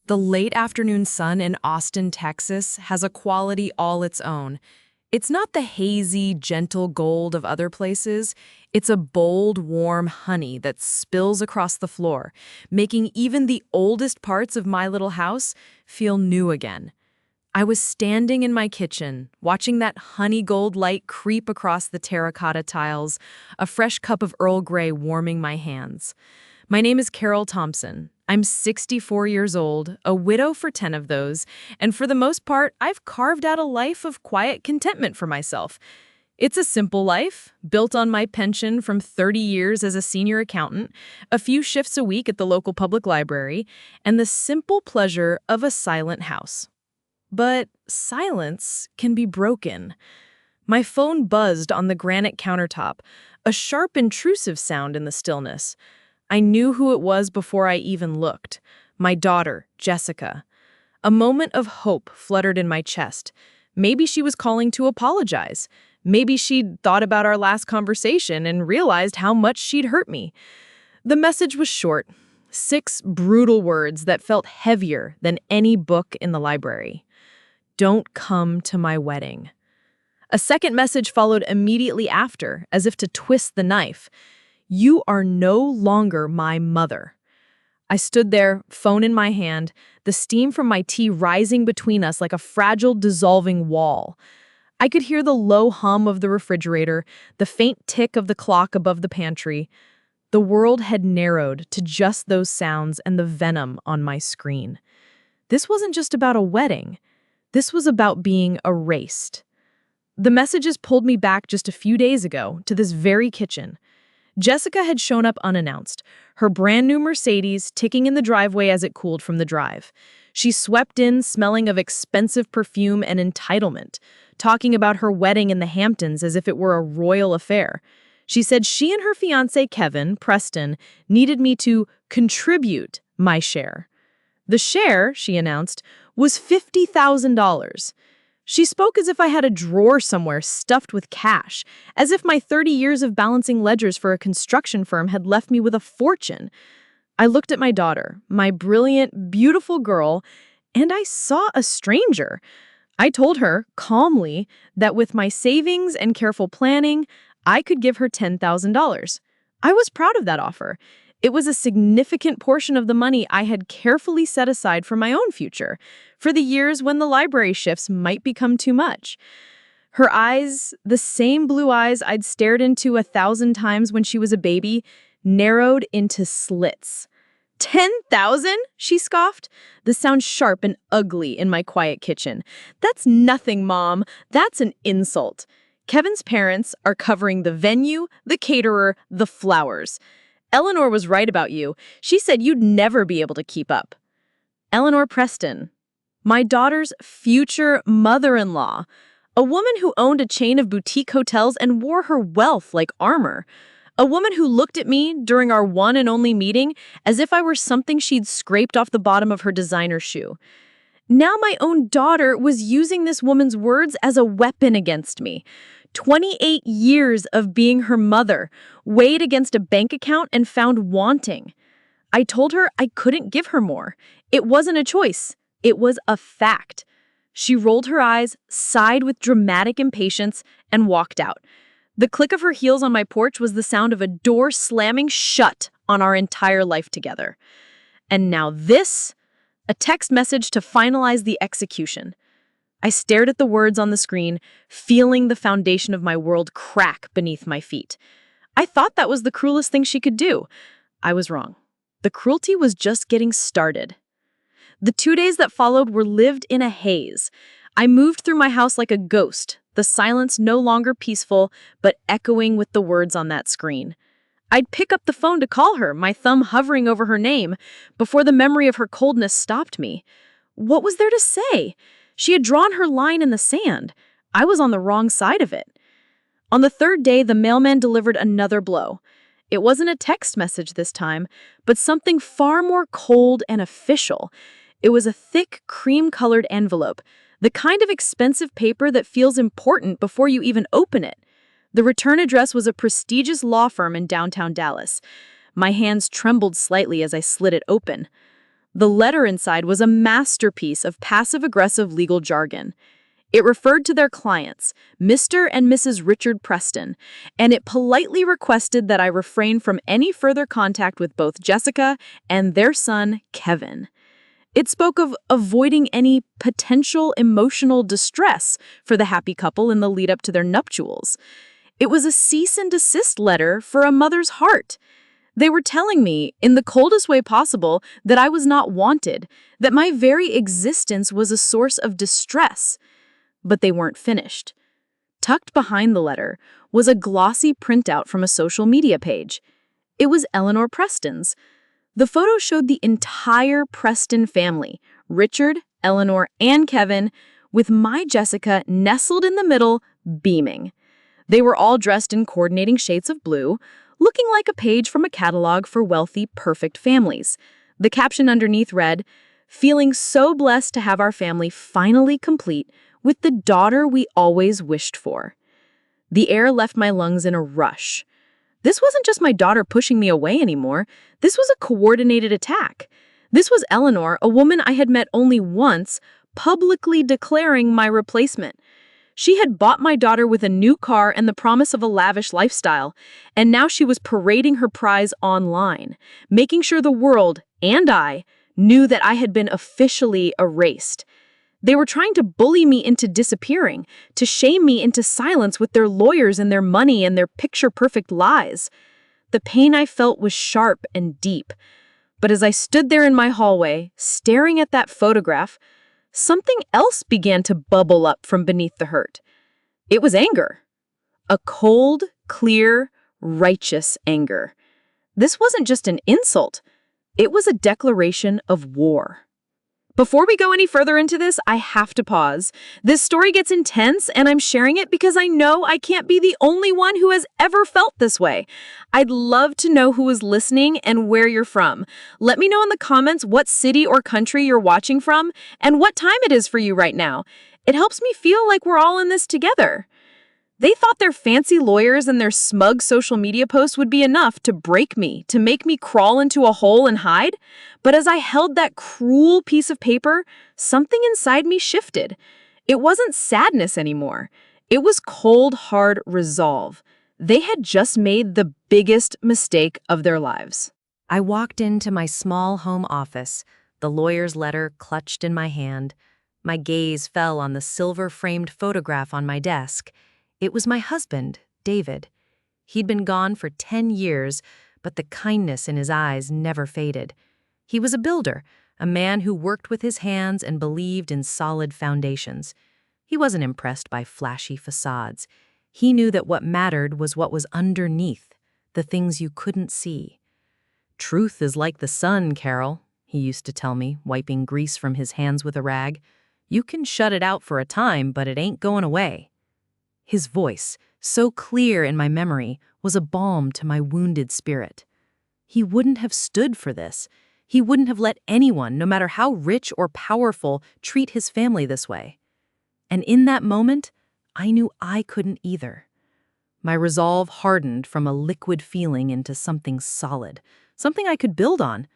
The late afternoon sun in Austin, Texas has a quality all its own. It's not the hazy, gentle gold of other places. It's a bold, warm honey that spills across the floor, making even the oldest parts of my little house feel new again. I was standing in my kitchen, watching that honey gold light creep across the terracotta tiles, a fresh cup of Earl Grey warming my hands. My name is Carol Thompson. I'm 64 years old, a widow for 10 of those, and for the most part, I've carved out a life of quiet contentment for myself. It's a simple life, built on my pension from 30 years as a senior accountant, a few shifts a week at the local public library, and the simple pleasure of a silent house. But silence can be broken. My phone buzzed on the granite countertop, a sharp, intrusive sound in the stillness. I knew who it was before I even looked. My daughter, Jessica. A moment of hope fluttered in my chest. Maybe she was calling to apologize. Maybe she'd thought about our last conversation and realized how much she'd hurt me. The message was short. 6 brutal words that felt heavier than any book in the library. Don't come to my wedding. A second message followed immediately after, as if to twist the knife. You are no longer my mother. I stood there, phone in my hand, the steam from my tea rising between us like a fragile, dissolving wall. I could hear the low hum of the refrigerator, the faint tick of the clock above the pantry. The world had narrowed to just those sounds and the venom on my screen. This wasn't just about a wedding. This was about being erased. The messages pulled me back just a few days ago to this very kitchen. Jessica had shown up unannounced, her brand new Mercedes ticking in the driveway as it cooled from the drive. She swept in, smelling of expensive perfume and entitlement, talking about her wedding in the Hamptons as if it were a royal affair. She said she and her fiancé, Kevin, Preston, needed me to contribute my share. The share, she announced, was $50,000. She spoke as if I had a drawer somewhere stuffed with cash, as if my 30 years of balancing ledgers for a construction firm had left me with a fortune. I looked at my daughter, my brilliant, beautiful girl, and I saw a stranger. I told her, calmly, that with my savings and careful planning, I could give her $10,000. I was proud of that offer. It was a significant portion of the money I had carefully set aside for my own future, for the years when the library shifts might become too much. Her eyes, the same blue eyes I'd stared into 1,000 times when she was a baby, narrowed into slits. 10,000? She scoffed. The sound sharp and ugly in my quiet kitchen. That's nothing, Mom. That's an insult. Kevin's parents are covering the venue, the caterer, the flowers. Eleanor was right about you. She said you'd never be able to keep up. Eleanor Preston, my daughter's future mother-in-law, a woman who owned a chain of boutique hotels and wore her wealth like armor, a woman who looked at me during our one and only meeting as if I were something she'd scraped off the bottom of her designer shoe. Now my own daughter was using this woman's words as a weapon against me. 28 years of being her mother, weighed against a bank account and found wanting. I told her I couldn't give her more. It wasn't a choice. It was a fact. She rolled her eyes, sighed with dramatic impatience, and walked out. The click of her heels on my porch was the sound of a door slamming shut on our entire life together. And now this, a text message to finalize the execution. I stared at the words on the screen, feeling the foundation of my world crack beneath my feet. I thought that was the cruelest thing she could do. I was wrong. The cruelty was just getting started. The 2 days that followed were lived in a haze. I moved through my house like a ghost, the silence no longer peaceful, but echoing with the words on that screen. I'd pick up the phone to call her, my thumb hovering over her name, before the memory of her coldness stopped me. What was there to say? She had drawn her line in the sand. I was on the wrong side of it. On the 3rd day, the mailman delivered another blow. It wasn't a text message this time, but something far more cold and official. It was a thick, cream-colored envelope, the kind of expensive paper that feels important before you even open it. The return address was a prestigious law firm in downtown Dallas. My hands trembled slightly as I slid it open. The letter inside was a masterpiece of passive-aggressive legal jargon. It referred to their clients, Mr. and Mrs. Richard Preston, and it politely requested that I refrain from any further contact with both Jessica and their son, Kevin. It spoke of avoiding any potential emotional distress for the happy couple in the lead up to their nuptials. It was a cease and desist letter for a mother's heart. They were telling me, in the coldest way possible, that I was not wanted, that my very existence was a source of distress. But they weren't finished. Tucked behind the letter was a glossy printout from a social media page. It was Eleanor Preston's. The photo showed the entire Preston family, Richard, Eleanor, and Kevin, with my Jessica nestled in the middle, beaming. They were all dressed in coordinating shades of blue, looking like a page from a catalog for wealthy, perfect families. The caption underneath read, "Feeling so blessed to have our family finally complete with the daughter we always wished for." The air left my lungs in a rush. This wasn't just my daughter pushing me away anymore. This was a coordinated attack. This was Eleanor, a woman I had met only once, publicly declaring my replacement. She had bought my daughter with a new car and the promise of a lavish lifestyle, and now she was parading her prize online, making sure the world, and I, knew that I had been officially erased. They were trying to bully me into disappearing, to shame me into silence with their lawyers and their money and their picture-perfect lies. The pain I felt was sharp and deep. But as I stood there in my hallway, staring at that photograph, something else began to bubble up from beneath the hurt. It was anger. A cold, clear, righteous anger. This wasn't just an insult. It was a declaration of war. Before we go any further into this, I have to pause. This story gets intense, and I'm sharing it because I know I can't be the only one who has ever felt this way. I'd love to know who is listening and where you're from. Let me know in the comments what city or country you're watching from and what time it is for you right now. It helps me feel like we're all in this together. They thought their fancy lawyers and their smug social media posts would be enough to break me, to make me crawl into a hole and hide. But as I held that cruel piece of paper, something inside me shifted. It wasn't sadness anymore. It was cold, hard resolve. They had just made the biggest mistake of their lives. I walked into my small home office, the lawyer's letter clutched in my hand. My gaze fell on the silver-framed photograph on my desk. It was my husband, David. He'd been gone for 10 years, but the kindness in his eyes never faded. He was a builder, a man who worked with his hands and believed in solid foundations. He wasn't impressed by flashy facades. He knew that what mattered was what was underneath, the things you couldn't see. "Truth is like the sun, Carol," he used to tell me, wiping grease from his hands with a rag. "You can shut it out for a time, but it ain't going away." His voice, so clear in my memory, was a balm to my wounded spirit. He wouldn't have stood for this. He wouldn't have let anyone, no matter how rich or powerful, treat his family this way. And in that moment, I knew I couldn't either. My resolve hardened from a liquid feeling into something solid, something I could build on.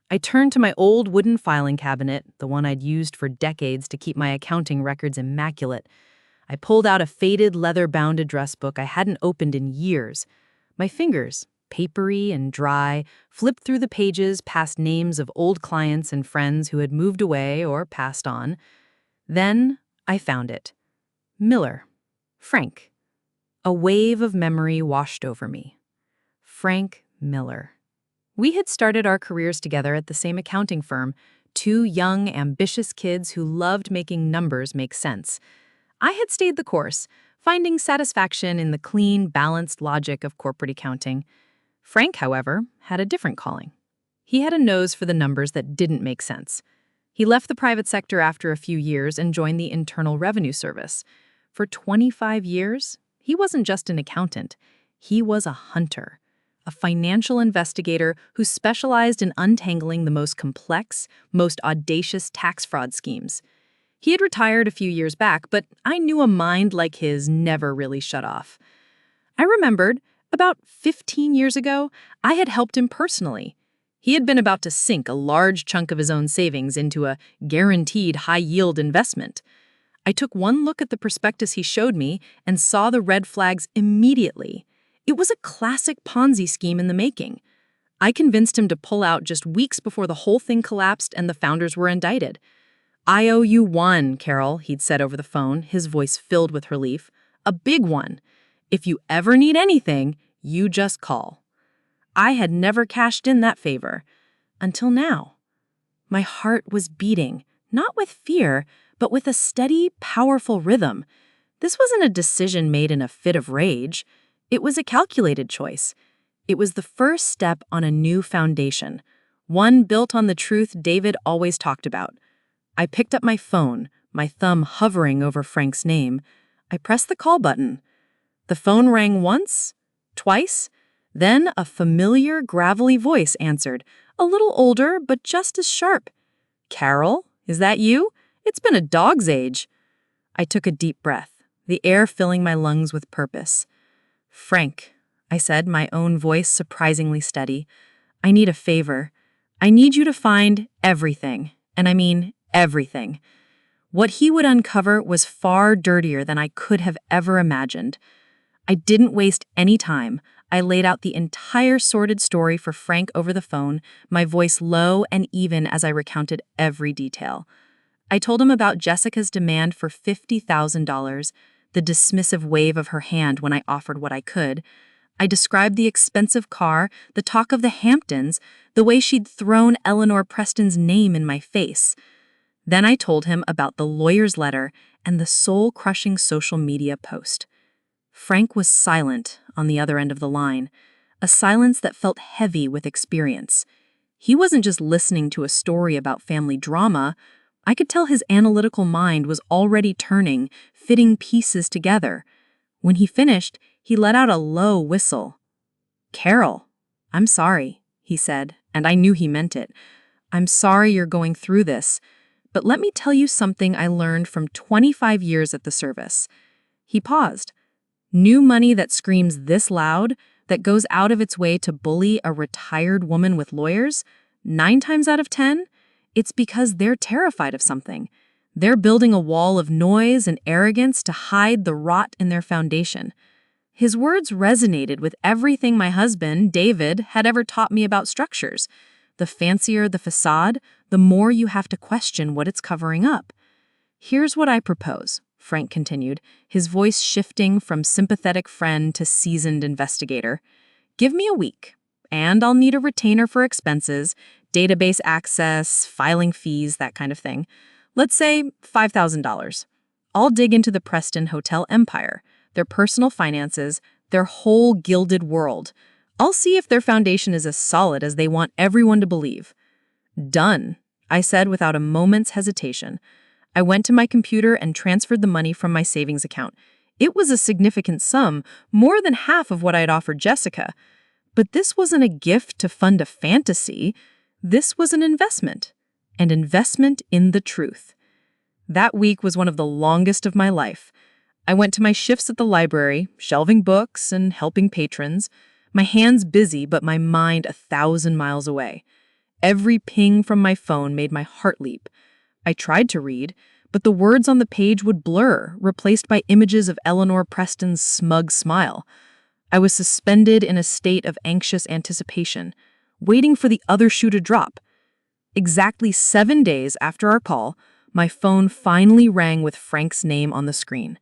I turned to my old wooden filing cabinet, the one I'd used for decades to keep my accounting records immaculate. I pulled out a faded leather-bound address book I hadn't opened in years. My fingers, papery and dry, flipped through the pages past names of old clients and friends who had moved away or passed on. Then I found it. Miller. Frank. A wave of memory washed over me. Frank Miller. We had started our careers together at the same accounting firm, two young, ambitious kids who loved making numbers make sense. I had stayed the course, finding satisfaction in the clean, balanced logic of corporate accounting. Frank, however, had a different calling. He had a nose for the numbers that didn't make sense. He left the private sector after a few years and joined the Internal Revenue Service. For 25 years, he wasn't just an accountant. He was a hunter, a financial investigator who specialized in untangling the most complex, most audacious tax fraud schemes. He had retired a few years back, but I knew a mind like his never really shut off. I remembered, about 15 years ago, I had helped him personally. He had been about to sink a large chunk of his own savings into a guaranteed high-yield investment. I took one look at the prospectus he showed me and saw the red flags immediately. It was a classic Ponzi scheme in the making. I convinced him to pull out just weeks before the whole thing collapsed and the founders were indicted. "I owe you one, Carol," he'd said over the phone, his voice filled with relief. "A big one. If you ever need anything, you just call." I had never cashed in that favor. Until now. My heart was beating, not with fear, but with a steady, powerful rhythm. This wasn't a decision made in a fit of rage. It was a calculated choice. It was the first step on a new foundation, one built on the truth David always talked about. I picked up my phone, my thumb hovering over Frank's name. I pressed the call button. The phone rang once, twice, then a familiar, gravelly voice answered, a little older, but just as sharp. "Carol, is that you? It's been a dog's age." I took a deep breath, the air filling my lungs with purpose. "Frank," I said, my own voice surprisingly steady, "I need a favor. I need you to find everything, and I mean everything." What he would uncover was far dirtier than I could have ever imagined. I didn't waste any time. I laid out the entire sordid story for Frank over the phone, my voice low and even as I recounted every detail. I told him about Jessica's demand for $50,000, the dismissive wave of her hand when I offered what I could. I described the expensive car, the talk of the Hamptons, the way she'd thrown Eleanor Preston's name in my face. Then I told him about the lawyer's letter and the soul-crushing social media post. Frank was silent on the other end of the line, a silence that felt heavy with experience. He wasn't just listening to a story about family drama. I could tell his analytical mind was already turning, fitting pieces together. When he finished, he let out a low whistle. "Carol, I'm sorry," he said, and I knew he meant it. "I'm sorry you're going through this, but let me tell you something I learned from 25 years at the service." He paused. "New money that screams this loud, that goes out of its way to bully a retired woman with lawyers, 9 times out of 10, it's because they're terrified of something. They're building a wall of noise and arrogance to hide the rot in their foundation." His words resonated with everything my husband, David, had ever taught me about structures. The fancier the facade, the more you have to question what it's covering up. "Here's what I propose," Frank continued, his voice shifting from sympathetic friend to seasoned investigator. "Give me a week, and I'll need a retainer for expenses, database access, filing fees, that kind of thing. Let's say $5,000. I'll dig into the Preston Hotel empire, their personal finances, their whole gilded world. I'll see if their foundation is as solid as they want everyone to believe." "Done," I said without a moment's hesitation. I went to my computer and transferred the money from my savings account. It was a significant sum, more than half of what I had offered Jessica. But this wasn't a gift to fund a fantasy. This was an investment in the truth. That week was one of the longest of my life. I went to my shifts at the library, shelving books and helping patrons, my hands busy but my mind 1,000 miles away. Every ping from my phone made my heart leap. I tried to read, but the words on the page would blur, replaced by images of Eleanor Preston's smug smile. I was suspended in a state of anxious anticipation, waiting for the other shoe to drop. Exactly 7 days after our call, my phone finally rang with Frank's name on the screen.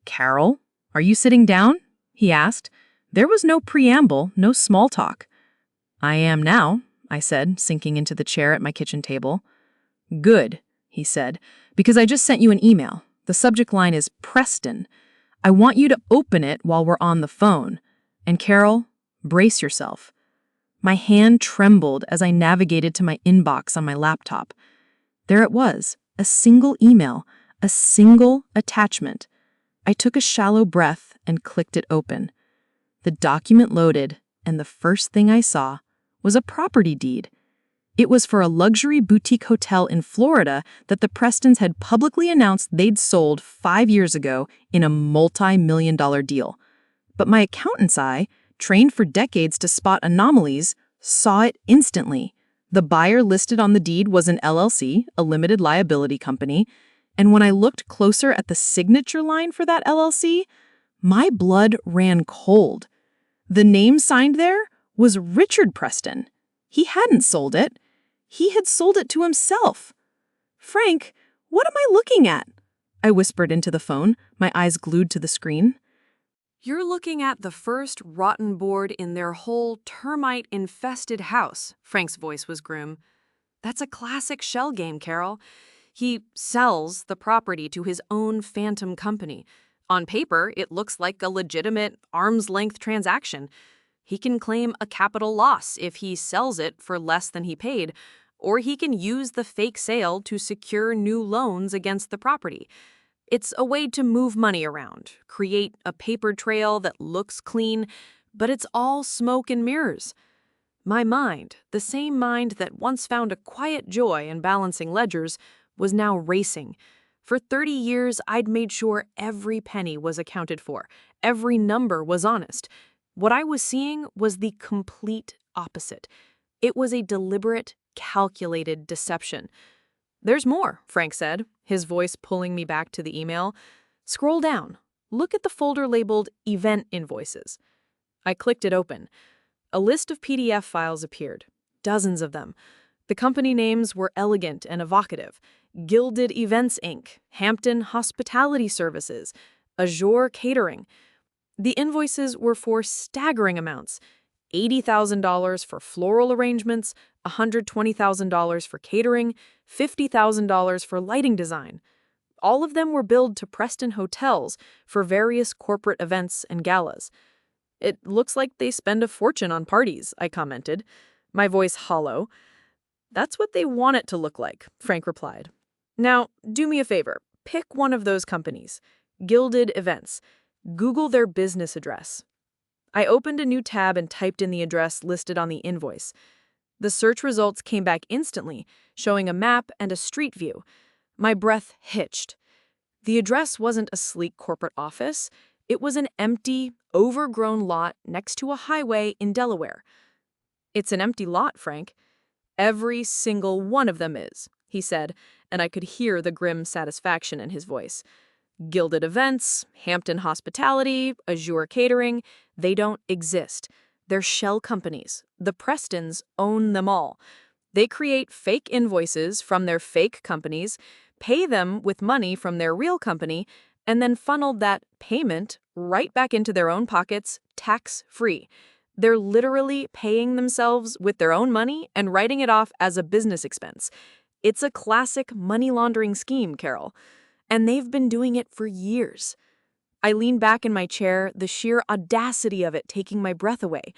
"Carol, are you sitting down?" he asked. There was no preamble, no small talk. "I am now," I said, sinking into the chair at my kitchen table. "Good," he said, "because I just sent you an email. The subject line is Preston. I want you to open it while we're on the phone. And Carol, brace yourself." My hand trembled as I navigated to my inbox on my laptop. There it was, a single email, a single attachment. I took a shallow breath and clicked it open. The document loaded, and the first thing I saw was a property deed. It was for a luxury boutique hotel in Florida that the Prestons had publicly announced they'd sold 5 years ago in a multi-million-dollar deal. But my accountant's eye, trained for decades to spot anomalies, Saw it instantly. The buyer listed on the deed was an LLC, a limited liability company, and when I looked closer at the signature line for that LLC, my blood ran cold. The name signed there was Richard Preston. He hadn't sold it. He had sold it to himself. "Frank, what am I looking at?" I whispered into the phone, my eyes glued to the screen. You're looking at the first rotten board in their whole termite-infested house, Frank's voice was grim. That's a classic shell game, Carol. He sells the property to his own phantom company. On paper, it looks like a legitimate arm's-length transaction. He can claim a capital loss if he sells it for less than he paid, or he can use the fake sale to secure new loans against the property. It's a way to move money around, create a paper trail that looks clean, but it's all smoke and mirrors. My mind, the same mind that once found a quiet joy in balancing ledgers, was now racing. For 30 years, I'd made sure every penny was accounted for, every number was honest. What I was seeing was the complete opposite. It was a deliberate, calculated deception. "There's more," Frank said, his voice pulling me back to the email. "Scroll down. Look at the folder labeled Event Invoices." I clicked it open. A list of PDF files appeared, dozens of them. The company names were elegant and evocative. Gilded Events, Inc., Hampton Hospitality Services, Azure Catering. The invoices were for staggering amounts: $80,000 for floral arrangements, $120,000 for catering, $50,000 for lighting design. All of them were billed to Preston Hotels for various corporate events and galas. "It looks like they spend a fortune on parties," I commented, my voice hollow. "That's what they want it to look like," Frank replied. "Now, do me a favor. Pick one of those companies. Gilded Events. Google their business address." I opened a new tab and typed in the address listed on the invoice. The search results came back instantly, showing a map and a street view. My breath hitched. The address wasn't a sleek corporate office. It was an empty, overgrown lot next to a highway in Delaware. "It's an empty lot, Frank." "Every single one of them is," he said, and I could hear the grim satisfaction in his voice. Gilded Events, Hampton Hospitality, Azure Catering, they don't exist. They're shell companies. The Prestons own them all. They create fake invoices from their fake companies, pay them with money from their real company, and then funnel that payment right back into their own pockets, tax-free. They're literally paying themselves with their own money and writing it off as a business expense. It's a classic money laundering scheme, Carol. And they've been doing it for years. I leaned back in my chair, the sheer audacity of it taking my breath away.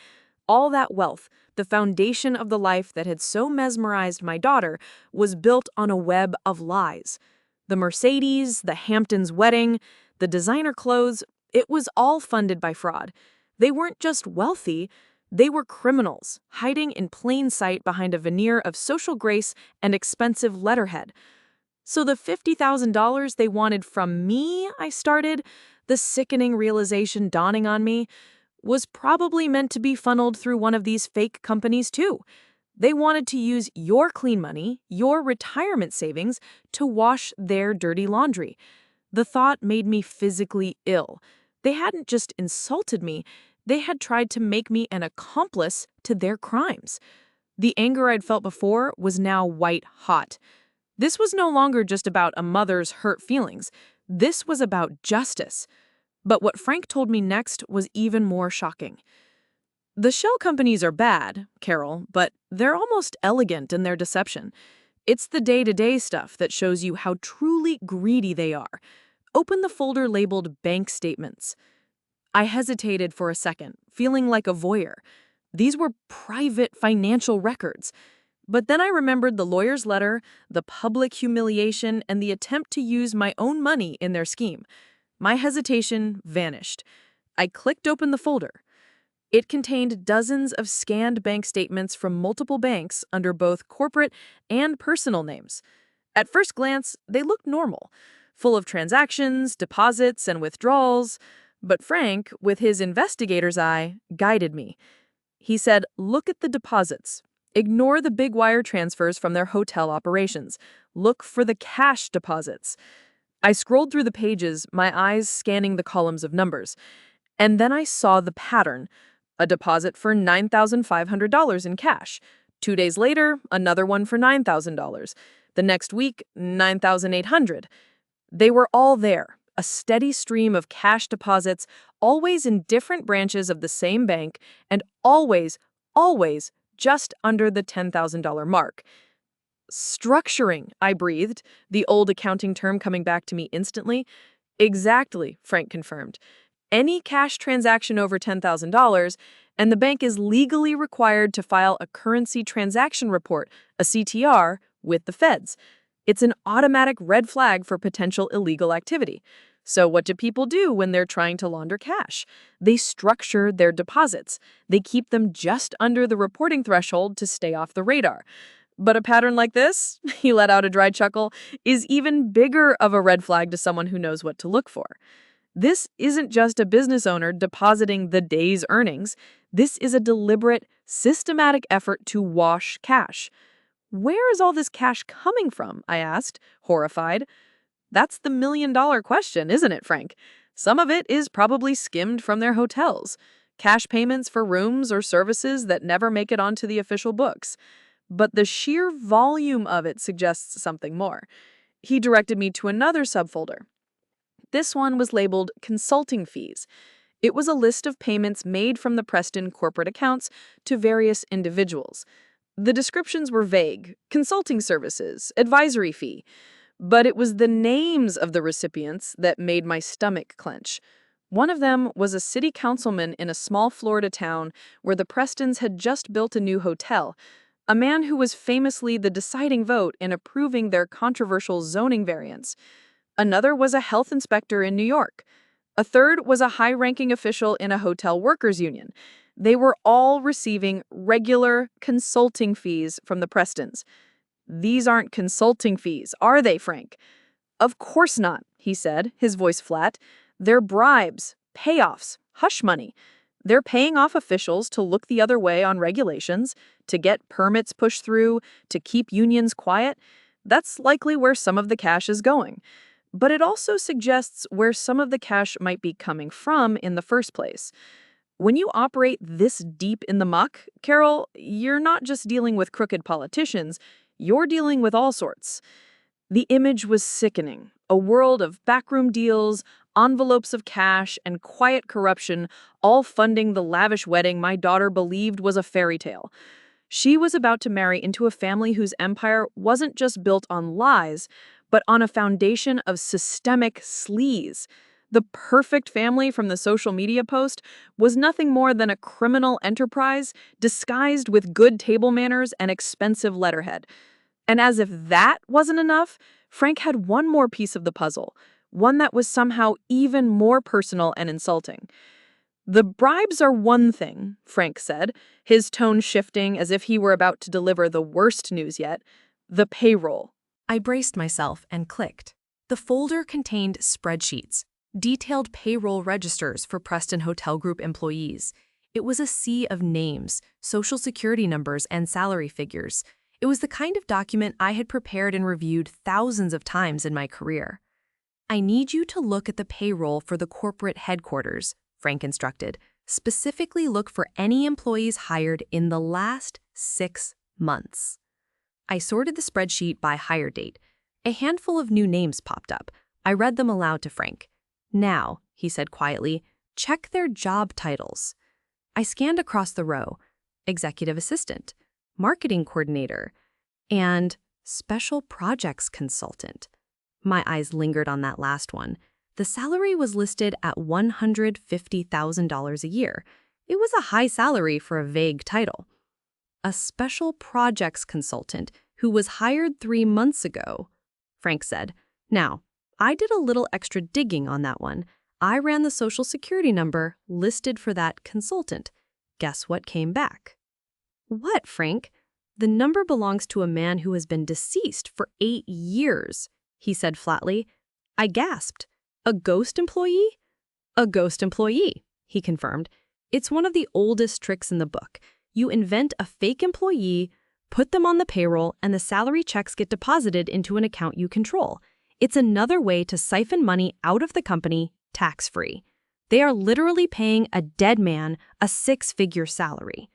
All that wealth, the foundation of the life that had so mesmerized my daughter, was built on a web of lies. The Mercedes, the Hamptons wedding, the designer clothes, it was all funded by fraud. They weren't just wealthy, they were criminals, hiding in plain sight behind a veneer of social grace and expensive letterhead. "So the $50,000 they wanted from me," I started, the sickening realization dawning on me, "was probably meant to be funneled through one of these fake companies too. They wanted to use your clean money, your retirement savings, to wash their dirty laundry." The thought made me physically ill. They hadn't just insulted me, they had tried to make me an accomplice to their crimes. The anger I'd felt before was now white hot. This was no longer just about a mother's hurt feelings. This was about justice. But what Frank told me next was even more shocking. "The shell companies are bad, Carol, but they're almost elegant in their deception. It's the day-to-day stuff that shows you how truly greedy they are. Open the folder labeled Bank Statements." I hesitated for a second, feeling like a voyeur. These were private financial records. But then I remembered the lawyer's letter, the public humiliation, and the attempt to use my own money in their scheme. My hesitation vanished. I clicked open the folder. It contained dozens of scanned bank statements from multiple banks under both corporate and personal names. At first glance, they looked normal, full of transactions, deposits, and withdrawals. But Frank, with his investigator's eye, guided me. He said, look at the deposits. Ignore the big wire transfers from their hotel operations. Look for the cash deposits. I scrolled through the pages, my eyes scanning the columns of numbers. And then I saw the pattern. A deposit for $9,500 in cash. 2 days later, another one for $9,000. The next week, $9,800. They were all there, a steady stream of cash deposits, always in different branches of the same bank, and always just under the $10,000 mark. Structuring, I breathed, the old accounting term coming back to me instantly. Exactly, Frank confirmed. Any cash transaction over $10,000, and the bank is legally required to file a currency transaction report, a CTR, with the feds. It's an automatic red flag for potential illegal activity. So what do people do when they're trying to launder cash? They structure their deposits. They keep them just under the reporting threshold to stay off the radar. But a pattern like this, he let out a dry chuckle, is even bigger of a red flag to someone who knows what to look for. This isn't just a business owner depositing the day's earnings. This is a deliberate, systematic effort to wash cash. Where is all this cash coming from? I asked, horrified. That's the million-dollar question, isn't it, Frank? Some of it is probably skimmed from their hotels. Cash payments for rooms or services that never make it onto the official books. But the sheer volume of it suggests something more. He directed me to another subfolder. This one was labeled consulting fees. It was a list of payments made from the Preston corporate accounts to various individuals. The descriptions were vague: consulting services, advisory fee. But it was the names of the recipients that made my stomach clench. One of them was a city councilman in a small Florida town where the Prestons had just built a new hotel, a man who was famously the deciding vote in approving their controversial zoning variance. Another was a health inspector in New York. A third was a high-ranking official in a hotel workers' union. They were all receiving regular consulting fees from the Prestons. These aren't consulting fees, are they, Frank? Of course not, he said, his voice flat. They're bribes, payoffs, hush money. They're paying off officials to look the other way on regulations, to get permits pushed through, to keep unions quiet. That's likely where some of the cash is going. But it also suggests where some of the cash might be coming from in the first place. When you operate this deep in the muck, Carol, you're not just dealing with crooked politicians, you're dealing with all sorts. The image was sickening. A world of backroom deals, envelopes of cash, and quiet corruption, all funding the lavish wedding my daughter believed was a fairy tale. She was about to marry into a family whose empire wasn't just built on lies, but on a foundation of systemic sleaze. The perfect family from the social media post was nothing more than a criminal enterprise disguised with good table manners and expensive letterhead. And as if that wasn't enough, Frank had one more piece of the puzzle, one that was somehow even more personal and insulting. The bribes are one thing, Frank said, his tone shifting as if he were about to deliver the worst news yet. The payroll. I braced myself and clicked. The folder contained spreadsheets, detailed payroll registers for Preston Hotel Group employees. It was a sea of names, social security numbers, and salary figures. It was the kind of document I had prepared and reviewed thousands of times in my career. I need you to look at the payroll for the corporate headquarters, Frank instructed. Specifically look for any employees hired in the last 6 months. I sorted the spreadsheet by hire date. A handful of new names popped up. I read them aloud to Frank. Now, he said quietly, check their job titles. I scanned across the row. Executive assistant, marketing coordinator, and special projects consultant. My eyes lingered on that last one. The salary was listed at $150,000 a year. It was a high salary for a vague title. A special projects consultant who was hired 3 months ago, Frank said. Now, I did a little extra digging on that one. I ran the social security number listed for that consultant. Guess what came back? What, Frank? The number belongs to a man who has been deceased for 8 years, he said flatly. I gasped. A ghost employee? A ghost employee, he confirmed. It's one of the oldest tricks in the book. You invent a fake employee, put them on the payroll, and the salary checks get deposited into an account you control. It's another way to siphon money out of the company tax-free. They are literally paying a dead man a six-figure salary.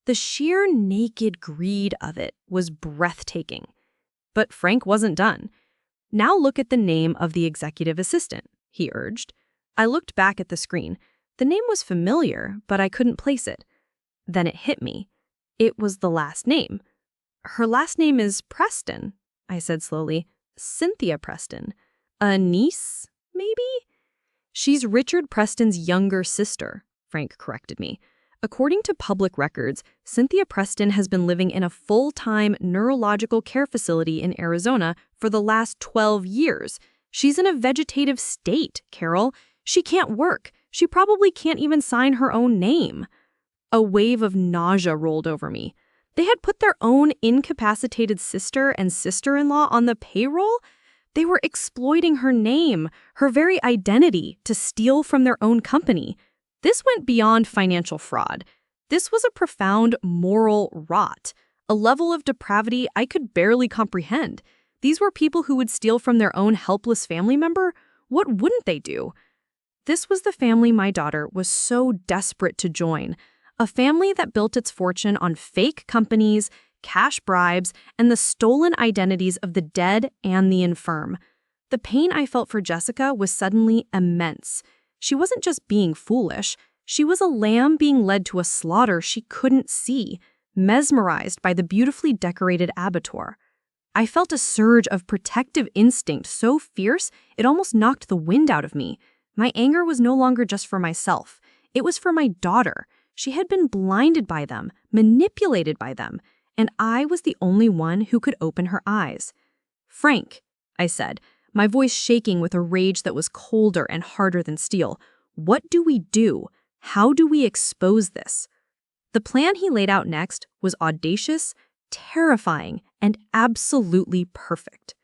The sheer naked greed of it was breathtaking. But Frank wasn't done. "Now look at the name of the executive assistant," he urged. I looked back at the screen. The name was familiar, but I couldn't place it. Then it hit me. It was the last name. "Her last name is Preston," I said slowly. "Cynthia Preston. A niece, maybe?" "She's Richard Preston's younger sister," Frank corrected me. "According to public records, Cynthia Preston has been living in a full-time neurological care facility in Arizona for the last 12 years. She's in a vegetative state, Carol. She can't work. She probably can't even sign her own name." A wave of nausea rolled over me. They had put their own incapacitated sister and sister-in-law on the payroll? They were exploiting her name, her very identity, to steal from their own company. This went beyond financial fraud. This was a profound moral rot, a level of depravity I could barely comprehend. These were people who would steal from their own helpless family member? What wouldn't they do? This was the family my daughter was so desperate to join. A family that built its fortune on fake companies, cash bribes, and the stolen identities of the dead and the infirm. The pain I felt for Jessica was suddenly immense. She wasn't just being foolish. She was a lamb being led to a slaughter she couldn't see, mesmerized by the beautifully decorated abattoir. I felt a surge of protective instinct so fierce it almost knocked the wind out of me. My anger was no longer just for myself. It was for my daughter. She had been blinded by them, manipulated by them, and I was the only one who could open her eyes. "Frank," I said, my voice shaking with a rage that was colder and harder than steel, "what do we do? How do we expose this?" The plan he laid out next was audacious, terrifying, and absolutely perfect.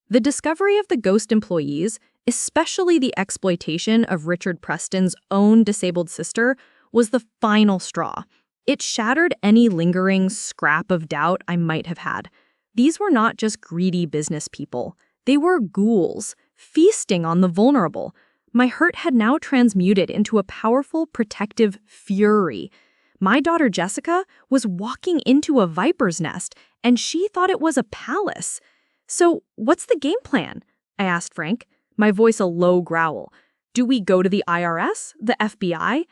The discovery of the ghost employees, especially the exploitation of Richard Preston's own disabled sister, was the final straw. It shattered any lingering scrap of doubt I might have had. These were not just greedy business people. They were ghouls, feasting on the vulnerable. My hurt had now transmuted into a powerful, protective fury. My daughter Jessica was walking into a viper's nest, and she thought it was a palace. "So, what's the game plan?" I asked Frank, my voice a low growl. "Do we go to the IRS? The FBI?"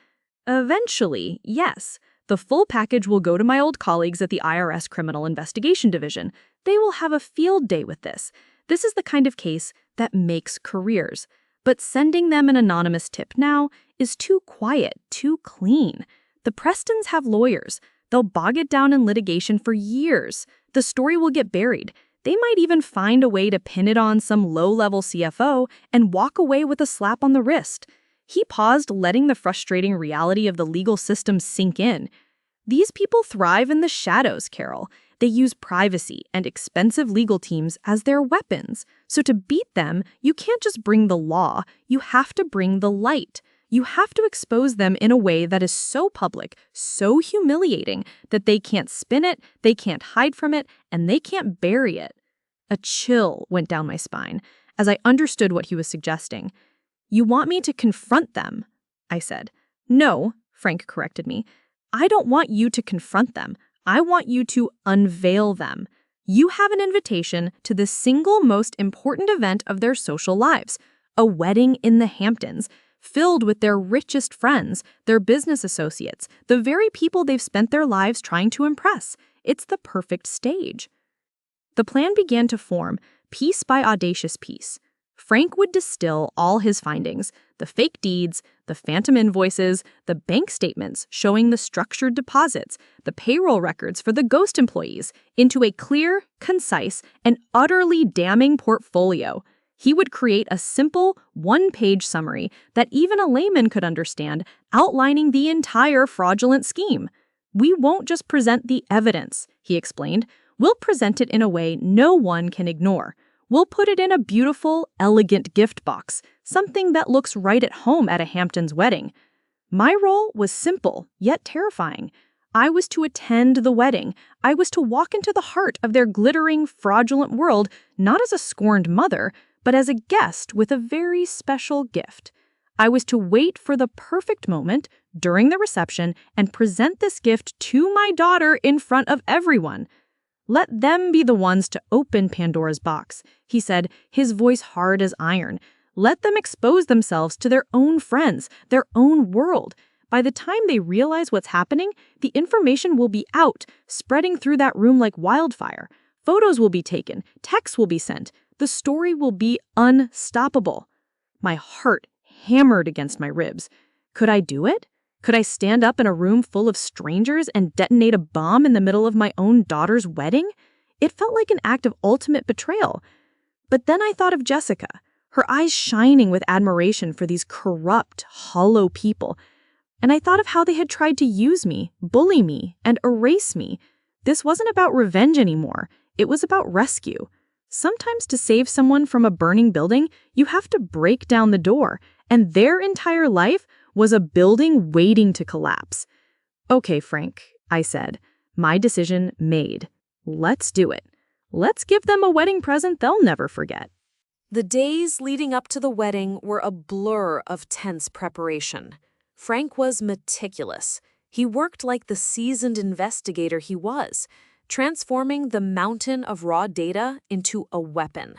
"Eventually, yes. The full package will go to my old colleagues at the IRS Criminal Investigation Division. They will have a field day with this. This is the kind of case that makes careers. But sending them an anonymous tip now is too quiet, too clean. The Prestons have lawyers. They'll bog it down in litigation for years. The story will get buried. They might even find a way to pin it on some low-level CFO and walk away with a slap on the wrist." He paused, letting the frustrating reality of the legal system sink in. "These people thrive in the shadows, Carol. They use privacy and expensive legal teams as their weapons. So to beat them, you can't just bring the law, you have to bring the light. You have to expose them in a way that is so public, so humiliating, that they can't spin it, they can't hide from it, and they can't bury it." A chill went down my spine as I understood what he was suggesting. "You want me to confront them?" I said. "No," Frank corrected me. "I don't want you to confront them. I want you to unveil them. You have an invitation to the single most important event of their social lives, a wedding in the Hamptons, filled with their richest friends, their business associates, the very people they've spent their lives trying to impress. It's the perfect stage." The plan began to form, piece by audacious piece. Frank would distill all his findings, the fake deeds, the phantom invoices, the bank statements showing the structured deposits, the payroll records for the ghost employees, into a clear, concise, and utterly damning portfolio. He would create a simple, one-page summary that even a layman could understand, outlining the entire fraudulent scheme. "We won't just present the evidence," he explained. "We'll present it in a way no one can ignore. We'll put it in a beautiful, elegant gift box, something that looks right at home at a Hamptons wedding." My role was simple, yet terrifying. I was to attend the wedding. I was to walk into the heart of their glittering, fraudulent world, not as a scorned mother, but as a guest with a very special gift. I was to wait for the perfect moment during the reception and present this gift to my daughter in front of everyone. "Let them be the ones to open Pandora's box," he said, his voice hard as iron. "Let them expose themselves to their own friends, their own world. By the time they realize what's happening, the information will be out, spreading through that room like wildfire. Photos will be taken, texts will be sent. The story will be unstoppable." My heart hammered against my ribs. Could I do it? Could I stand up in a room full of strangers and detonate a bomb in the middle of my own daughter's wedding? It felt like an act of ultimate betrayal. But then I thought of Jessica, her eyes shining with admiration for these corrupt, hollow people. And I thought of how they had tried to use me, bully me, and erase me. This wasn't about revenge anymore. It was about rescue. Sometimes to save someone from a burning building, you have to break down the door, and their entire life was a building waiting to collapse. "Okay, Frank," I said, "my decision made. Let's do it. Let's give them a wedding present they'll never forget." The days leading up to the wedding were a blur of tense preparation. Frank was meticulous. He worked like the seasoned investigator he was, transforming the mountain of raw data into a weapon.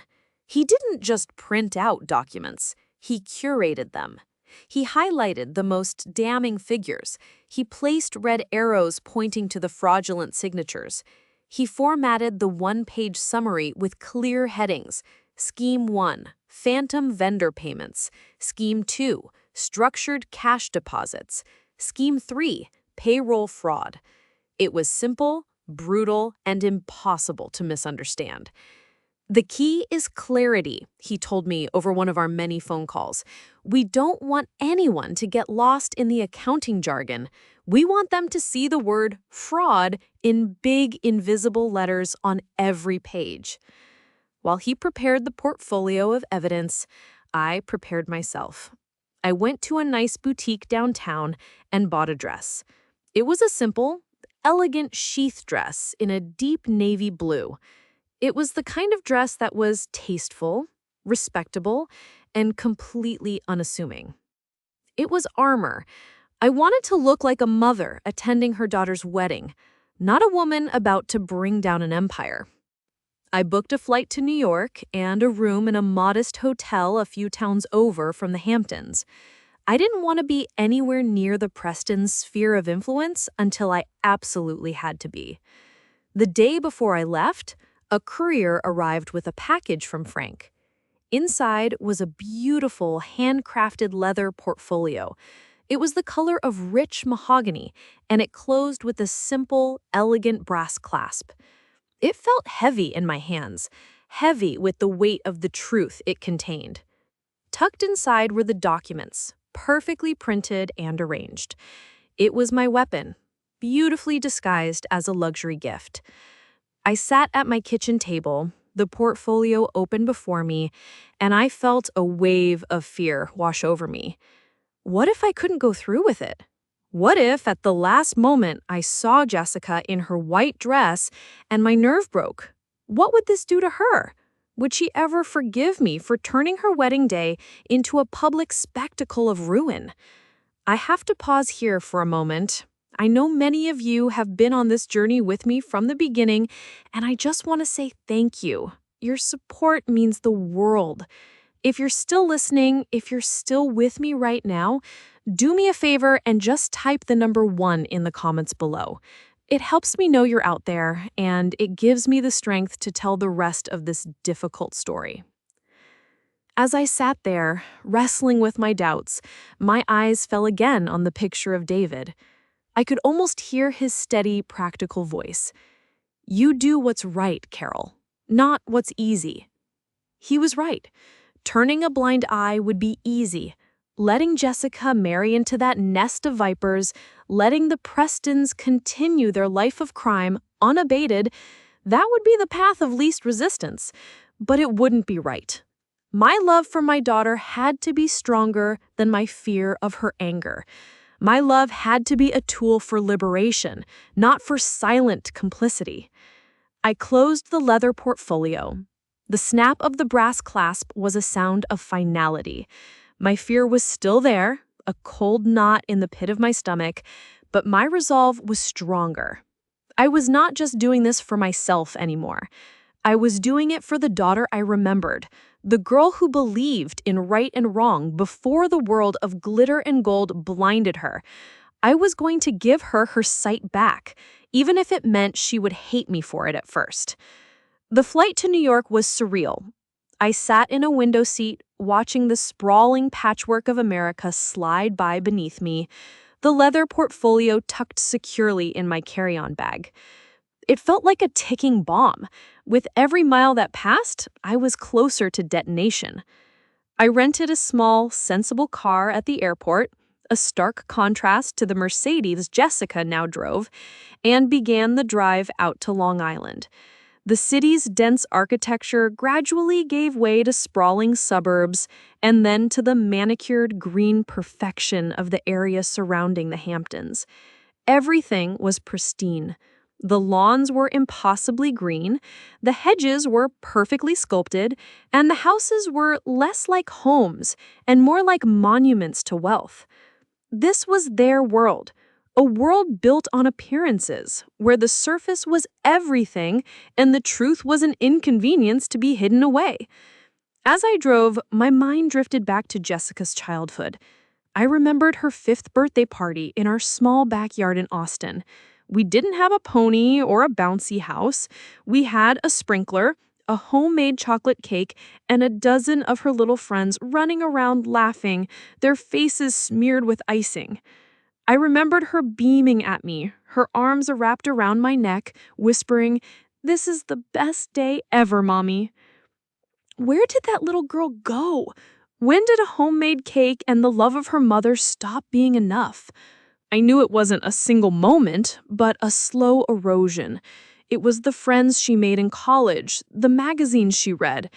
He didn't just print out documents, he curated them. He highlighted the most damning figures. He placed red arrows pointing to the fraudulent signatures. He formatted the one-page summary with clear headings. Scheme 1, phantom vendor payments. Scheme 2, structured cash deposits. Scheme 3, payroll fraud. It was simple, brutal, and impossible to misunderstand. "The key is clarity," he told me over one of our many phone calls. "We don't want anyone to get lost in the accounting jargon. We want them to see the word fraud in big, invisible letters on every page." While he prepared the portfolio of evidence, I prepared myself. I went to a nice boutique downtown and bought a dress. It was a simple, elegant sheath dress in a deep navy blue. It was the kind of dress that was tasteful, respectable, and completely unassuming. It was armor. I wanted to look like a mother attending her daughter's wedding, not a woman about to bring down an empire. I booked a flight to New York and a room in a modest hotel a few towns over from the Hamptons. I didn't want to be anywhere near the Prestons' sphere of influence until I absolutely had to be. The day before I left, a courier arrived with a package from Frank. Inside was a beautiful, handcrafted leather portfolio. It was the color of rich mahogany, and it closed with a simple, elegant brass clasp. It felt heavy in my hands, heavy with the weight of the truth it contained. Tucked inside were the documents, perfectly printed and arranged. It was my weapon, beautifully disguised as a luxury gift. I sat at my kitchen table, the portfolio open before me, and I felt a wave of fear wash over me. What if I couldn't go through with it? What if at the last moment I saw Jessica in her white dress and my nerve broke? What would this do to her? Would she ever forgive me for turning her wedding day into a public spectacle of ruin? I have to pause here for a moment. I know many of you have been on this journey with me from the beginning, and I just want to say thank you. Your support means the world. If you're still listening, if you're still with me right now, do me a favor and just type the number 1 in the comments below. It helps me know you're out there, and it gives me the strength to tell the rest of this difficult story. As I sat there, wrestling with my doubts, my eyes fell again on the picture of David. I could almost hear his steady, practical voice. "You do what's right, Carol, not what's easy." He was right. Turning a blind eye would be easy. Letting Jessica marry into that nest of vipers, letting the Prestons continue their life of crime unabated, that would be the path of least resistance. But it wouldn't be right. My love for my daughter had to be stronger than my fear of her anger. My love had to be a tool for liberation, not for silent complicity. I closed the leather portfolio. The snap of the brass clasp was a sound of finality. My fear was still there, a cold knot in the pit of my stomach, but my resolve was stronger. I was not just doing this for myself anymore. I was doing it for the daughter I remembered, the girl who believed in right and wrong before the world of glitter and gold blinded her. I was going to give her her sight back, even if it meant she would hate me for it at first. The flight to New York was surreal. I sat in a window seat, watching the sprawling patchwork of America slide by beneath me, the leather portfolio tucked securely in my carry-on bag. It felt like a ticking bomb. With every mile that passed, I was closer to detonation. I rented a small, sensible car at the airport, a stark contrast to the Mercedes Jessica now drove, and began the drive out to Long Island. The city's dense architecture gradually gave way to sprawling suburbs and then to the manicured green perfection of the area surrounding the Hamptons. Everything was pristine. The lawns were impossibly green, the hedges were perfectly sculpted, and the houses were less like homes and more like monuments to wealth. This was their world, a world built on appearances, where the surface was everything and the truth was an inconvenience to be hidden away. As I drove, my mind drifted back to Jessica's childhood. I remembered her 5th birthday party in our small backyard in Austin. We didn't have a pony or a bouncy house. We had a sprinkler, a homemade chocolate cake, and a dozen of her little friends running around laughing, their faces smeared with icing. I remembered her beaming at me, her arms wrapped around my neck, whispering, "This is the best day ever, Mommy." Where did that little girl go? When did a homemade cake and the love of her mother stop being enough? I knew it wasn't a single moment, but a slow erosion. It was the friends she made in college, the magazines she read,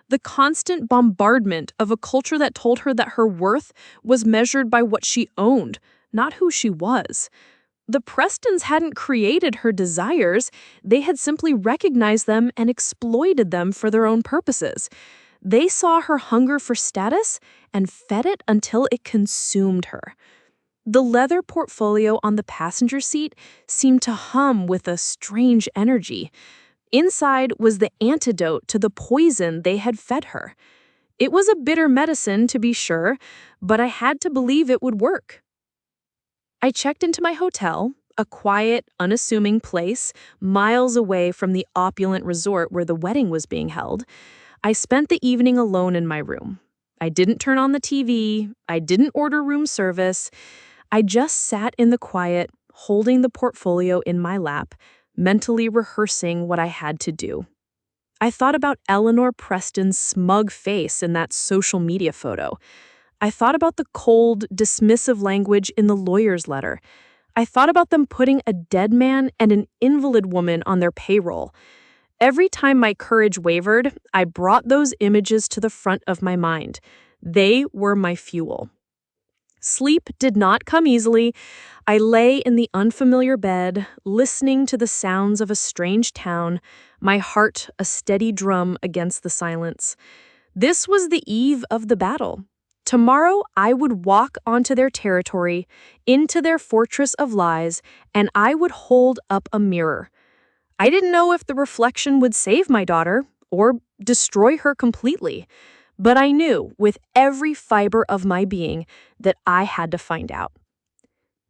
the constant bombardment of a culture that told her that her worth was measured by what she owned, not who she was. The Prestons hadn't created her desires, they had simply recognized them and exploited them for their own purposes. They saw her hunger for status and fed it until it consumed her. The leather portfolio on the passenger seat seemed to hum with a strange energy. Inside was the antidote to the poison they had fed her. It was a bitter medicine, to be sure, but I had to believe it would work. I checked into my hotel, a quiet, unassuming place, miles away from the opulent resort where the wedding was being held. I spent the evening alone in my room. I didn't turn on the TV. I didn't order room service. I just sat in the quiet, holding the portfolio in my lap, mentally rehearsing what I had to do. I thought about Eleanor Preston's smug face in that social media photo. I thought about the cold, dismissive language in the lawyer's letter. I thought about them putting a dead man and an invalid woman on their payroll. Every time my courage wavered, I brought those images to the front of my mind. They were my fuel. Sleep did not come easily. I lay in the unfamiliar bed, listening to the sounds of a strange town, my heart a steady drum against the silence. This was the eve of the battle. Tomorrow, I would walk onto their territory, into their fortress of lies, and I would hold up a mirror. I didn't know if the reflection would save my daughter or destroy her completely, but I knew with every fiber of my being that I had to find out.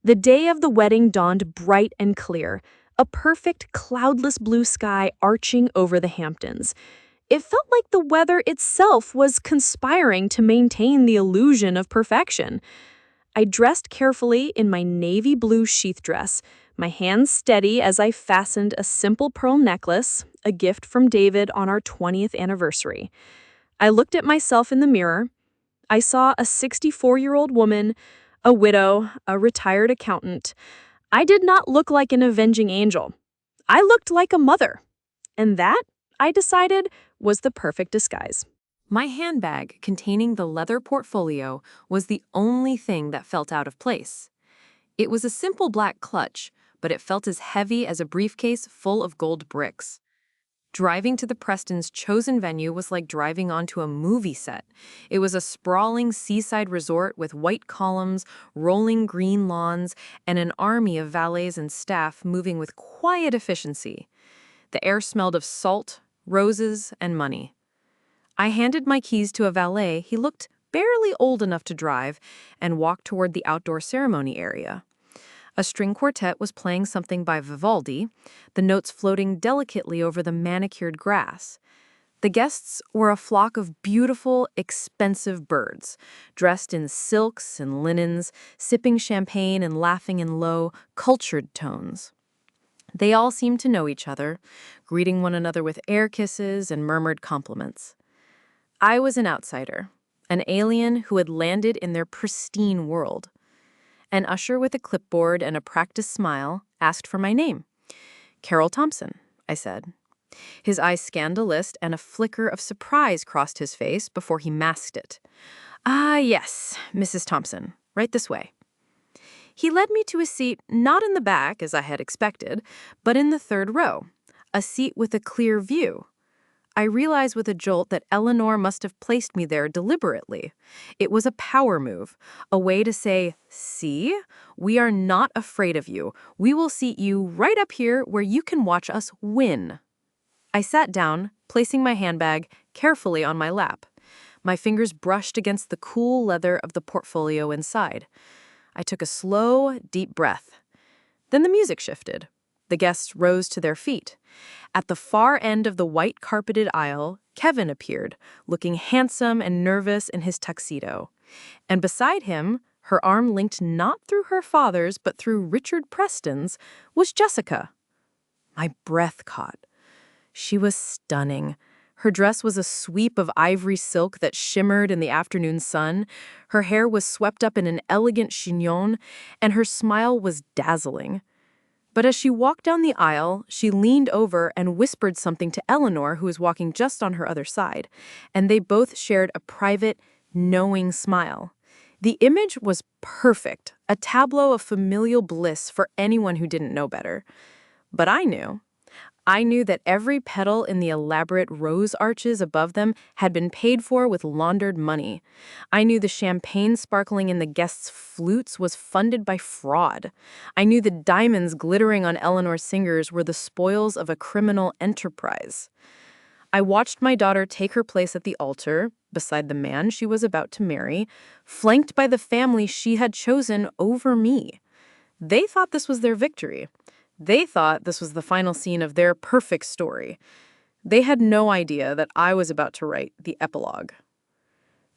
The day of the wedding dawned bright and clear, a perfect cloudless blue sky arching over the Hamptons. It felt like the weather itself was conspiring to maintain the illusion of perfection. I dressed carefully in my navy blue sheath dress, my hands steady as I fastened a simple pearl necklace, a gift from David on our 20th anniversary. I looked at myself in the mirror. I saw a 64-year-old woman, a widow, a retired accountant. I did not look like an avenging angel. I looked like a mother. And that, I decided, was the perfect disguise. My handbag containing the leather portfolio was the only thing that felt out of place. It was a simple black clutch, but it felt as heavy as a briefcase full of gold bricks. Driving to the Prestons' chosen venue was like driving onto a movie set. It was a sprawling seaside resort with white columns, rolling green lawns, and an army of valets and staff moving with quiet efficiency. The air smelled of salt, roses, and money. I handed my keys to a valet. He looked barely old enough to drive and walked toward the outdoor ceremony area. A string quartet was playing something by Vivaldi, the notes floating delicately over the manicured grass. The guests were a flock of beautiful, expensive birds, dressed in silks and linens, sipping champagne and laughing in low, cultured tones. They all seemed to know each other, greeting one another with air kisses and murmured compliments. I was an outsider, an alien who had landed in their pristine world. An usher with a clipboard and a practiced smile asked for my name. Carol Thompson, I said. His eyes scanned a list and a flicker of surprise crossed his face before he masked it. Ah, yes, Mrs. Thompson, right this way. He led me to a seat not in the back, as I had expected, but in the third row, a seat with a clear view. I realized with a jolt that Eleanor must have placed me there deliberately. It was a power move, a way to say, see, we are not afraid of you. We will seat you right up here where you can watch us win. I sat down, placing my handbag carefully on my lap. My fingers brushed against the cool leather of the portfolio inside. I took a slow, deep breath. Then the music shifted. The guests rose to their feet. At the far end of the white-carpeted aisle, Kevin appeared, looking handsome and nervous in his tuxedo. And beside him, her arm linked not through her father's but through Richard Preston's, was Jessica. My breath caught. She was stunning. Her dress was a sweep of ivory silk that shimmered in the afternoon sun. Her hair was swept up in an elegant chignon, and her smile was dazzling. But as she walked down the aisle, she leaned over and whispered something to Eleanor, who was walking just on her other side, and they both shared a private, knowing smile. The image was perfect, a tableau of familial bliss for anyone who didn't know better. But I knew. I knew that every petal in the elaborate rose arches above them had been paid for with laundered money. I knew the champagne sparkling in the guests' flutes was funded by fraud. I knew the diamonds glittering on Eleanor's fingers were the spoils of a criminal enterprise. I watched my daughter take her place at the altar, beside the man she was about to marry, flanked by the family she had chosen over me. They thought this was their victory. They thought this was the final scene of their perfect story. They had no idea that I was about to write the epilogue.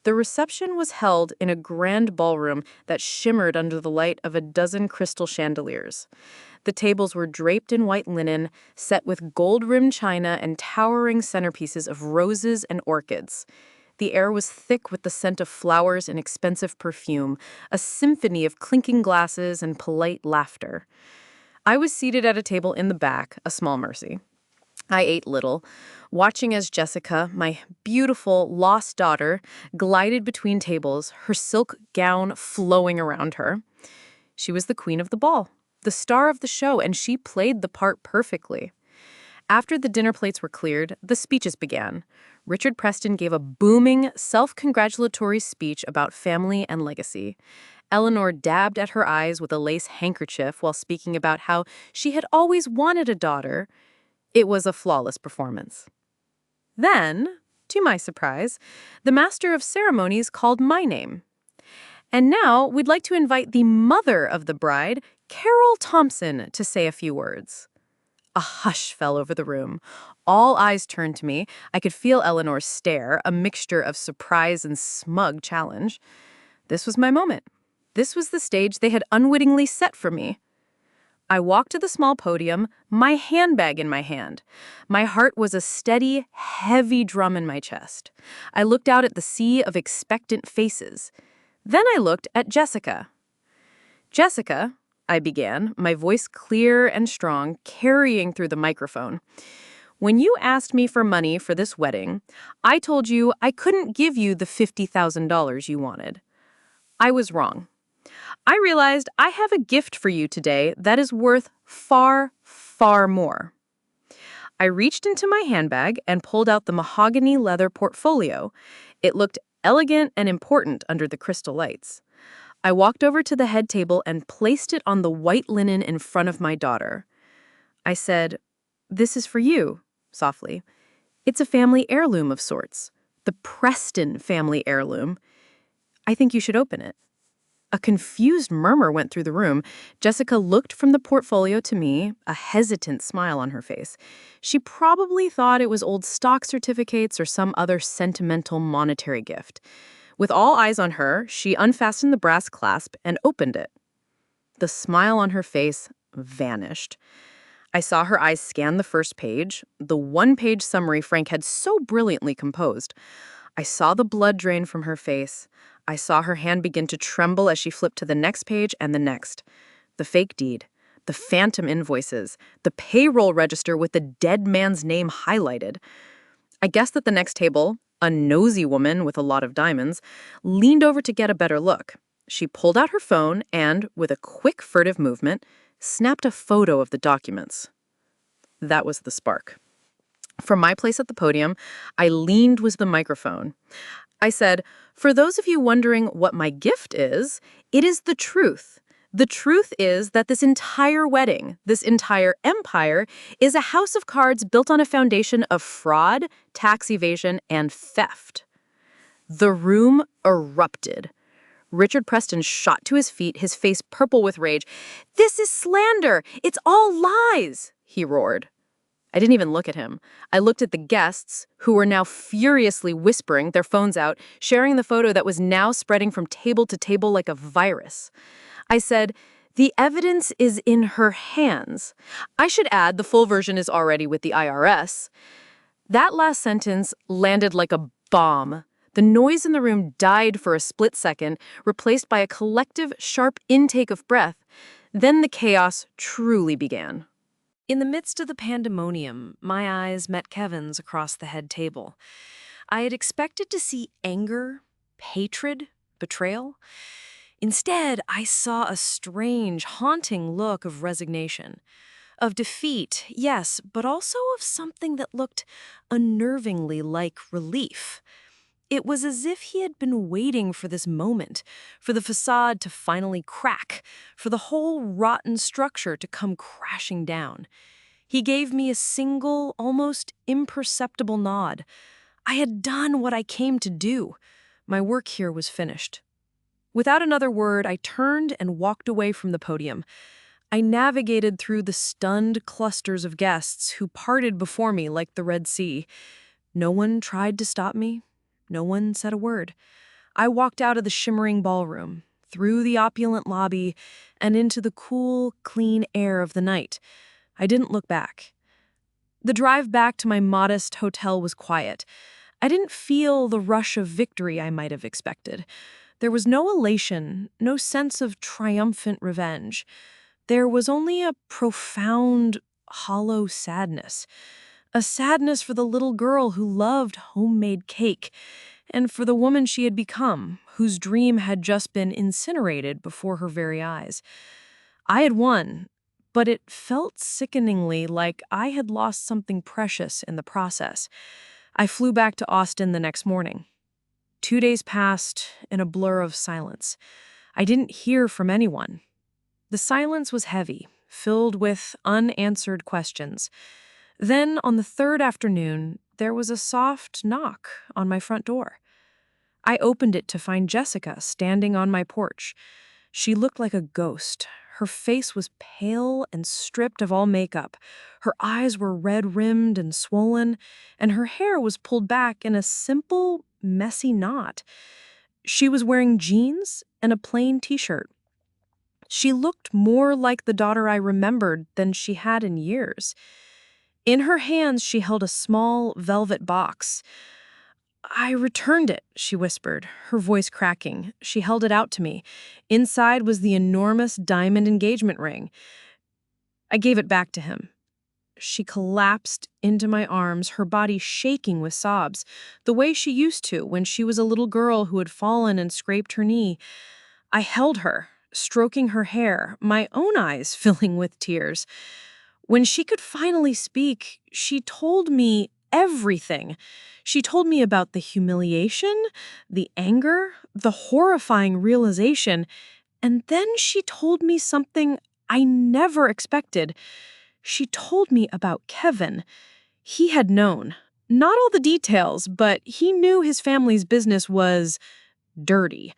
The reception was held in a grand ballroom that shimmered under the light of a dozen crystal chandeliers. The tables were draped in white linen, set with gold-rimmed china and towering centerpieces of roses and orchids. The air was thick with the scent of flowers and expensive perfume, a symphony of clinking glasses and polite laughter. I was seated at a table in the back, a small mercy. I ate little, watching as Jessica, my beautiful, lost daughter, glided between tables, her silk gown flowing around her. She was the queen of the ball, the star of the show, and she played the part perfectly. After the dinner plates were cleared, the speeches began. Richard Preston gave a booming, self-congratulatory speech about family and legacy. Eleanor dabbed at her eyes with a lace handkerchief while speaking about how she had always wanted a daughter. It was a flawless performance. Then, to my surprise, the master of ceremonies called my name. And now we'd like to invite the mother of the bride, Carol Thompson, to say a few words. A hush fell over the room. All eyes turned to me. I could feel Eleanor's stare, a mixture of surprise and smug challenge. This was my moment. This was the stage they had unwittingly set for me. I walked to the small podium, my handbag in my hand. My heart was a steady, heavy drum in my chest. I looked out at the sea of expectant faces. Then I looked at Jessica. Jessica, I began, my voice clear and strong, carrying through the microphone. When you asked me for money for this wedding, I told you I couldn't give you the $50,000 you wanted. I was wrong. I realized I have a gift for you today that is worth far, far more. I reached into my handbag and pulled out the mahogany leather portfolio. It looked elegant and important under the crystal lights. I walked over to the head table and placed it on the white linen in front of my daughter. I said, "This is for you," softly. "It's a family heirloom of sorts. The Preston family heirloom. I think you should open it." A confused murmur went through the room. Jessica looked from the portfolio to me, a hesitant smile on her face. She probably thought it was old stock certificates or some other sentimental monetary gift. With all eyes on her, she unfastened the brass clasp and opened it. The smile on her face vanished. I saw her eyes scan the first page, the one-page summary Frank had so brilliantly composed. I saw the blood drain from her face. I saw her hand begin to tremble as she flipped to the next page and the next. The fake deed, the phantom invoices, the payroll register with the dead man's name highlighted. I guessed that the next table, a nosy woman with a lot of diamonds, leaned over to get a better look. She pulled out her phone and, with a quick furtive movement, snapped a photo of the documents. That was the spark. From my place at the podium, I leaned with the microphone. I said, "For those of you wondering what my gift is, it is the truth. The truth is that this entire wedding, this entire empire, is a house of cards built on a foundation of fraud, tax evasion, and theft." The room erupted. Richard Preston shot to his feet, his face purple with rage. "This is slander! It's all lies!" he roared. I didn't even look at him. I looked at the guests, who were now furiously whispering, their phones out, sharing the photo that was now spreading from table to table like a virus. I said, "The evidence is in her hands. I should add the full version is already with the IRS." That last sentence landed like a bomb. The noise in the room died for a split second, replaced by a collective, sharp intake of breath. Then the chaos truly began. In the midst of the pandemonium, my eyes met Kevin's across the head table. I had expected to see anger, hatred, betrayal. Instead, I saw a strange, haunting look of resignation. Of defeat, yes, but also of something that looked unnervingly like relief. It was as if he had been waiting for this moment, for the facade to finally crack, for the whole rotten structure to come crashing down. He gave me a single, almost imperceptible nod. I had done what I came to do. My work here was finished. Without another word, I turned and walked away from the podium. I navigated through the stunned clusters of guests who parted before me like the Red Sea. No one tried to stop me. No one said a word. I walked out of the shimmering ballroom, through the opulent lobby, and into the cool, clean air of the night. I didn't look back. The drive back to my modest hotel was quiet. I didn't feel the rush of victory I might have expected. There was no elation, no sense of triumphant revenge. There was only a profound, hollow sadness. A sadness for the little girl who loved homemade cake, and for the woman she had become, whose dream had just been incinerated before her very eyes. I had won, but it felt sickeningly like I had lost something precious in the process. I flew back to Austin the next morning. 2 days passed in a blur of silence. I didn't hear from anyone. The silence was heavy, filled with unanswered questions. Then, on the third afternoon, there was a soft knock on my front door. I opened it to find Jessica standing on my porch. She looked like a ghost. Her face was pale and stripped of all makeup. Her eyes were red-rimmed and swollen, and her hair was pulled back in a simple, messy knot. She was wearing jeans and a plain t-shirt. She looked more like the daughter I remembered than she had in years. In her hands, she held a small velvet box. "I returned it," she whispered, her voice cracking. She held it out to me. Inside was the enormous diamond engagement ring. I gave it back to him. She collapsed into my arms, her body shaking with sobs, the way she used to when she was a little girl who had fallen and scraped her knee. I held her, stroking her hair, my own eyes filling with tears. When she could finally speak, she told me everything. She told me about the humiliation, the anger, the horrifying realization, and then she told me something I never expected. She told me about Kevin. He had known. Not all the details, but he knew his family's business was dirty.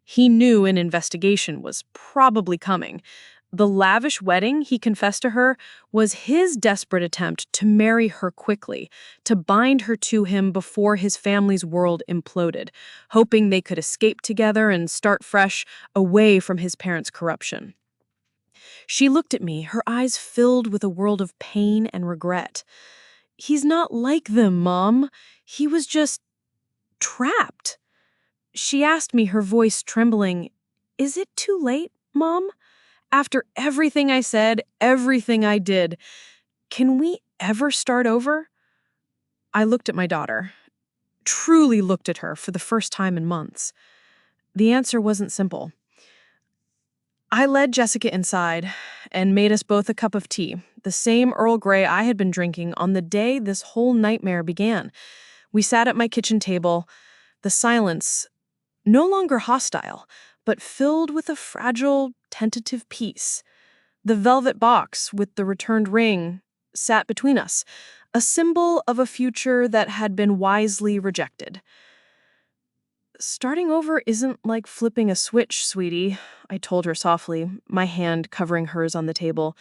He knew an investigation was probably coming. The lavish wedding, he confessed to her, was his desperate attempt to marry her quickly, to bind her to him before his family's world imploded, hoping they could escape together and start fresh away from his parents' corruption. She looked at me, her eyes filled with a world of pain and regret. "He's not like them, Mom. He was just trapped." She asked me, her voice trembling, "Is it too late, Mom? After everything I said, everything I did, can we ever start over?" I looked at my daughter, truly looked at her for the first time in months. The answer wasn't simple. I led Jessica inside and made us both a cup of tea, the same Earl Grey I had been drinking on the day this whole nightmare began. We sat at my kitchen table, the silence no longer hostile, but filled with a fragile, tentative peace. The velvet box with the returned ring sat between us, a symbol of a future that had been wisely rejected. "Starting over isn't like flipping a switch, sweetie," I told her softly, my hand covering hers on the table.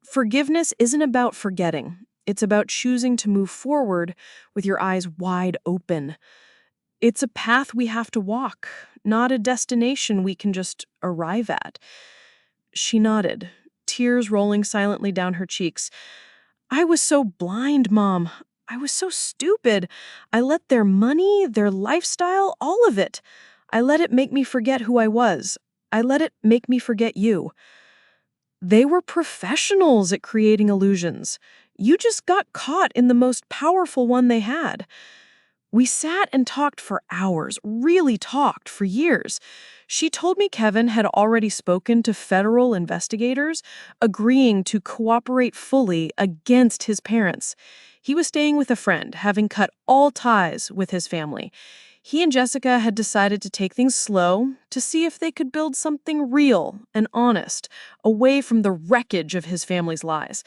"Forgiveness isn't about forgetting. It's about choosing to move forward with your eyes wide open. It's a path we have to walk, not a destination we can just arrive at." She nodded, tears rolling silently down her cheeks. "I was so blind, Mom. I was so stupid. I let their money, their lifestyle, all of it. I let it make me forget who I was. I let it make me forget you. They were professionals at creating illusions. You just got caught in the most powerful one they had." We sat and talked for hours, really talked for years. She told me Kevin had already spoken to federal investigators, agreeing to cooperate fully against his parents. He was staying with a friend, having cut all ties with his family. He and Jessica had decided to take things slow to see if they could build something real and honest, away from the wreckage of his family's lies.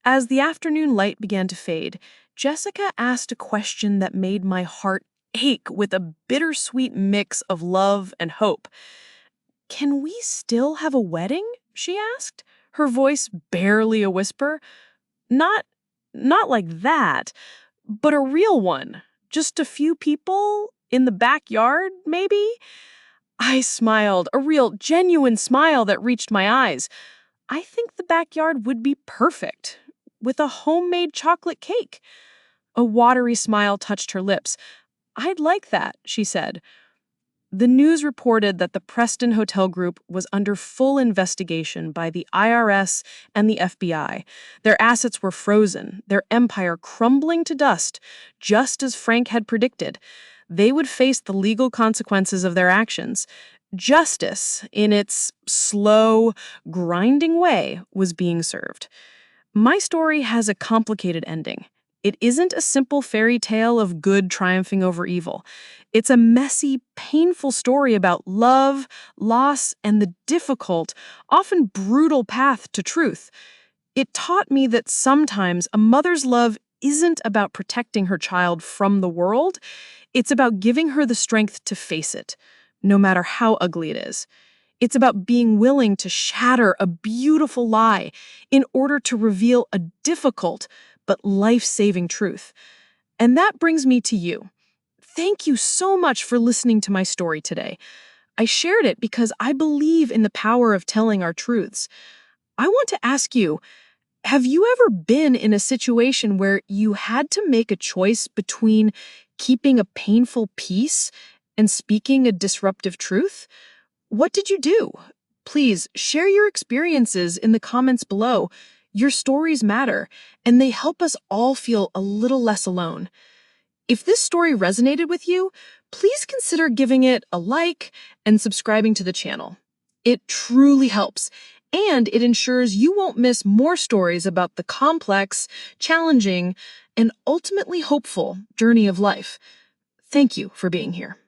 As the afternoon light began to fade, Jessica asked a question that made my heart ache with a bittersweet mix of love and hope. "Can we still have a wedding?" she asked, her voice barely a whisper. Not, not like that, but a real one. Just a few people in the backyard, maybe?" I smiled, a real, genuine smile that reached my eyes. "I think the backyard would be perfect, with a homemade chocolate cake." A watery smile touched her lips. "I'd like that," she said. The news reported that the Preston Hotel Group was under full investigation by the IRS and the FBI. Their assets were frozen, their empire crumbling to dust, just as Frank had predicted. They would face the legal consequences of their actions. Justice, in its slow, grinding way, was being served. My story has a complicated ending. It isn't a simple fairy tale of good triumphing over evil. It's a messy, painful story about love, loss, and the difficult, often brutal path to truth. It taught me that sometimes a mother's love isn't about protecting her child from the world. It's about giving her the strength to face it, no matter how ugly it is. It's about being willing to shatter a beautiful lie in order to reveal a difficult but life-saving truth. And that brings me to you. Thank you so much for listening to my story today. I shared it because I believe in the power of telling our truths. I want to ask you, have you ever been in a situation where you had to make a choice between keeping a painful peace and speaking a disruptive truth? What did you do? Please share your experiences in the comments below. Your stories matter, and they help us all feel a little less alone. If this story resonated with you, please consider giving it a like and subscribing to the channel. It truly helps, and it ensures you won't miss more stories about the complex, challenging, and ultimately hopeful journey of life. Thank you for being here.